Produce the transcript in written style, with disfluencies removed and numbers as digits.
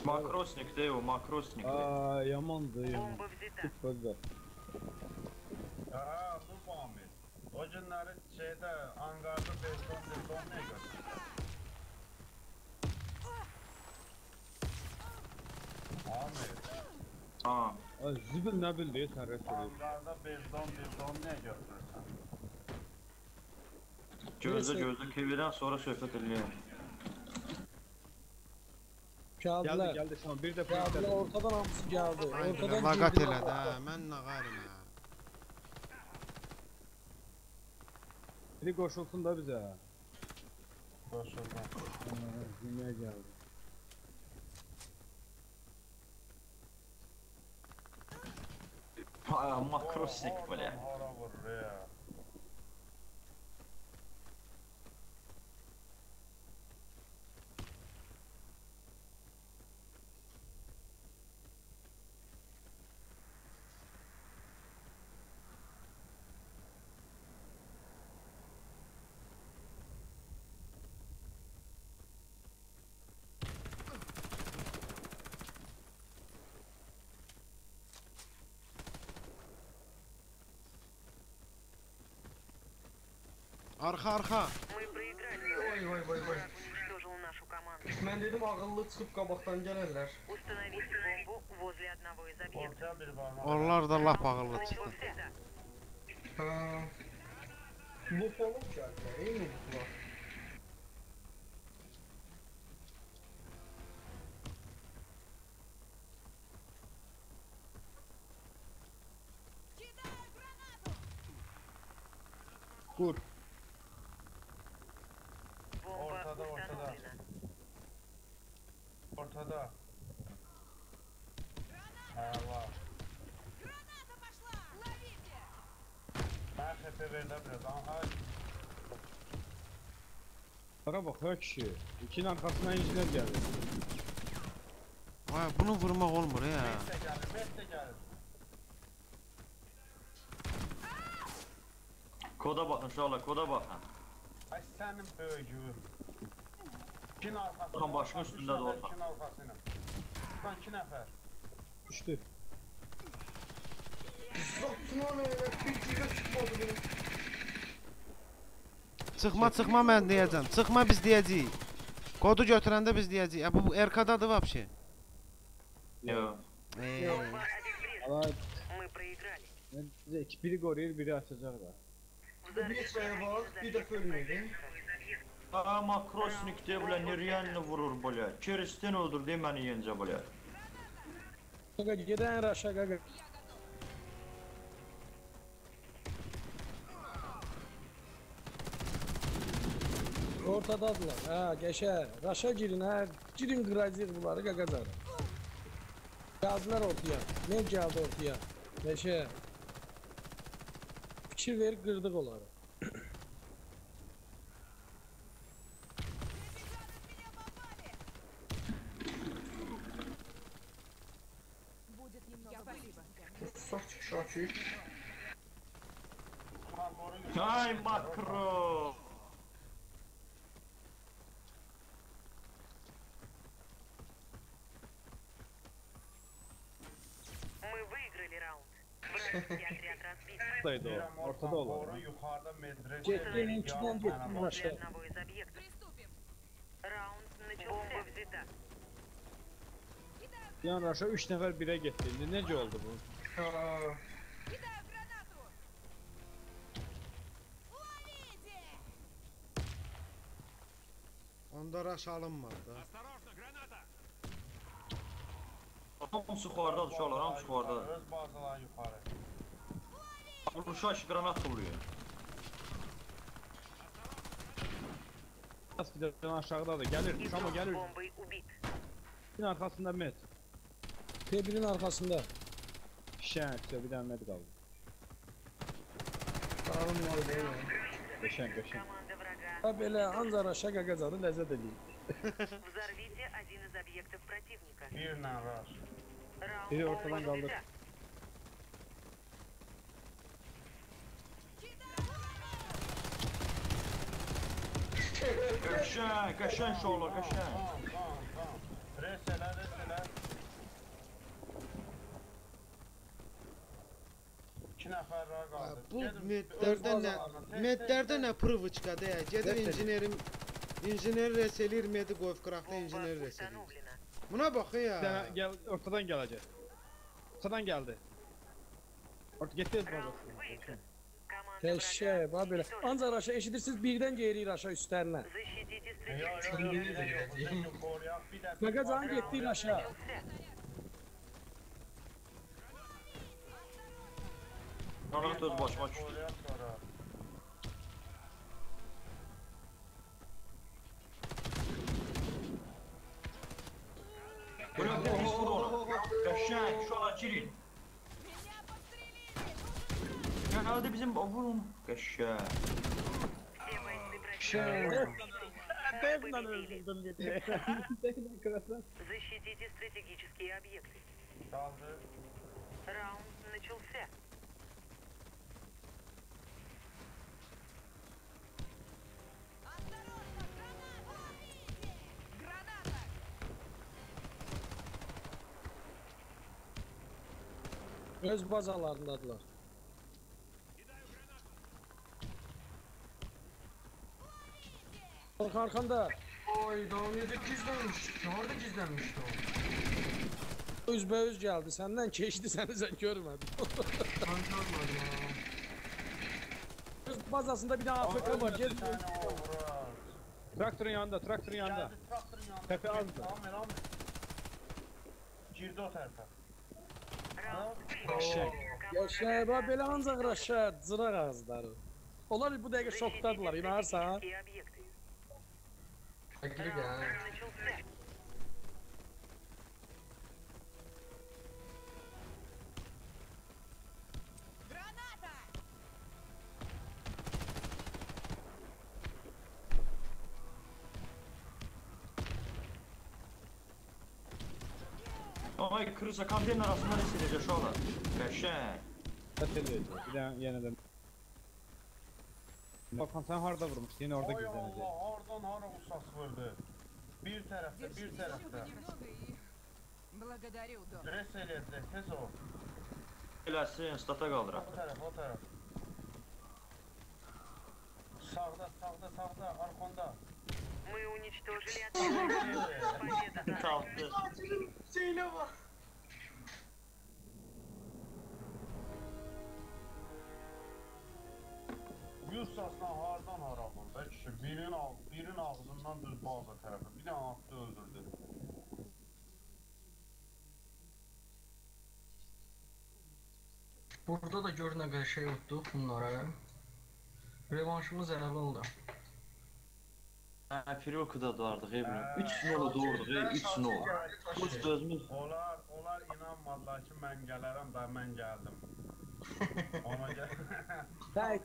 Makrosnik değil o, makrosnik. Aa, yamandı yaman. Бомба взята. Tut bozda. Ha, bu Muhammed. O günləri şeydə, Angarda beton ne götürdü? Muhammed. Ha. Zibil ne bildi sen resul. Angarda beton ne götürürsən? Gözde TV'den sonra söhbət edelim. Geldi geldi sana bir de Geldi ortadan hamısı geldi. Ortadan Lagat girdi. elədi ha, mən nağarım ha. biri koşulsun da bize. Qoşuldu. Dünya geldi. Ha, makrosnik böyle. Hara vurur ya. Arxa, arxa. Мы проиграли. Vay. Уничтожил нашу команду. Ben dedim ağıllı çıkıp kabaktan gelirler. Установите бомбу возле одного из объектов. Ortaya bir barmaq. Onlar da lap ağıllı Бомба çıxdı. взята. Ha. Bu olup geldi. İyi mi bu? Kur. Бомба Ortada. установлена. Ortada. Allah. Ben HP verdə biraz. Aha. Bana bak her kişi. İkinin arkasından incinler geldi. Vay, bunu vurmaq olmur ya. Met də gəlir. Koda bakın uşaqlar, koda bakın. Ay sənin böyüyü. İkin arxasına. Ulan başının üstündə də orta. İkin arxasına. Ulan 2 nəfər. Düştü. Zatına ne? Bir kere çıkmadı benim. Çıxma mən deyəcəm. Çıxma biz deyəcəyik. Kodu götürəndə biz deyəcəyik. Bu RK-dadır vəbşi. Yo. Бомба обезврежена. Allah Мы проиграли. bize biri koruyur biri açacak da. Bir çaya bak, bir de ölmedi. Ha, makrosnik de böyle nereye vurur böyle. Kiristen öldür diye beni yence böyle. Gaga giden raşa gaga. Ortadadılar. Ha geçer. Raşa girin ha. Girin kıracağız bunları gagacar. Geldiler ortaya. Ne geldi ortaya? Geçer. Fikir verip kırdık onları. Будет немного спасибо. Saf şaşı. Ulan boru Ay makro. Мы выиграли раунд. Вражеский отряд разбит. Buradaydı o. Ortada olan. Boru yuxarıda medrese. Cepkenin içinden gittim Возле aşağı. одного из объектов. Приступим. Раунд начался. Бомба взята. Yani aşağı 3 nefer 1'e gitti. Nece oldu bu? Ha. Кидаю гранату. Ловите! Onda raş alınmır da. Hamısı yukarıdadır uşaqlar, hamısı yukarıdadır. Öz bazalar yuxarı. Uşaq işi granat oluyor. Askiden aşağıda da gelir. Şamo Игрок gelir. бомбой убит. Bir arkasında met. T1'in arkasında. Şen işte bir tane met kaldı. Sağım var böyle. Geçen. Команда врага. Ha böyle anca raşa gagacarı lezzet edeyim. Взорвите один из объектов противника. Birlə rush. Раунд Biri ortadan бомбой kaldır. взята. Qəşəng uşaqlar, qəşəng. Tamam. Res elə, res elə. 2 nəfər daha qaldı. Bu Gedin, medlərdə öz nə bazalarına. Tez, medlərdə nə priviçkadır ya. Gedir Tez, tez. injiner res eləyir, medi qoyub qıraqda Бомба injiner res eləyir. установлена. Buna bax Bir ya. dənə gəl, ortadan gələcək. Ortadan gəldi. Getdi öz Раунд bazasına. выигран. Команда Teşe, врага bax belə. уничтожена. Ancaq aşağı eşidirsiniz birdən geririk aşağı üstlərinə. Защитите Yox, стратегические yox, yox, yox, yox, qoruyaq, bir də- Qaqacan getdik aşağı. начался. Narahat öz başıma düşdü. Qoruyaq sonra. Bırak o pis vur onu. Qəşəng, şu an girin. Меня подстрелили! Ya hadi bizim vur onu. Qəşəng. Все бойцы Şey. противника победили. öldürdüm dedi. Защитите стратегические объекты. Qaldı. Раунд начался. Осторожно! Граната! Граната! Öz bazalarındadılar. Bak arkanda. Oy daha nerede gizlenmiş? Nerede gizlenmişti o? Üzbəüz gəldi. Səndən keçdi, səni sən görmədin. Ben görmedim ya. Öz bazasında bir dənə AFK var. Gel. Bir tane o vurar. Traktörün yanında, traktörün yanında. Geldi, traktörün yanına. Tepe azdı. Tamam, Elhamd. Girdi o tərəfə. Раунд Şey. Yaşa, bax belə ancaq raşa, cıraq ağızları. Onlar bu dəqiqə şokdadılar, inanırsan? стратегические объекты. Ekli Раунд gel. начался. Граната! Ay kırırsa konteyner arasından hissedecek şu an. Qəşəng. Atılıydı. Bir daha yeniden. Bakan sen harda vurmuş, yine orada Oy gizlenecek. Allah, hardan hara usas vurdu. Bir tərəfdə, bir Держите еще tərəfdə. немного и... Благодарю, док. Dres eləyəcək, tez ol. Eləsin, stata O qaldıraq. tərəf, o tərəf. Sağda, sağda, sağda, arxonda. Мы уничтожили отряд. Победа за Kalktı. Şeyle bak. Yursasla hardan hara vurdu kişi. Birin ağzından düz baza tərəfə. Bir dənə attı, öldürdü. Burada da gör ne kadar şey yuttuk bunlara. Revanşımız əlavə oldu. Hə, Firokada dardıq, ey biləm. 3-0 doğurduq, ey, 3-0. Bu sözümüz Onlar inanmadılar ki, mən gələrəm, da mən gəldim. Ona gəl. Təkdir.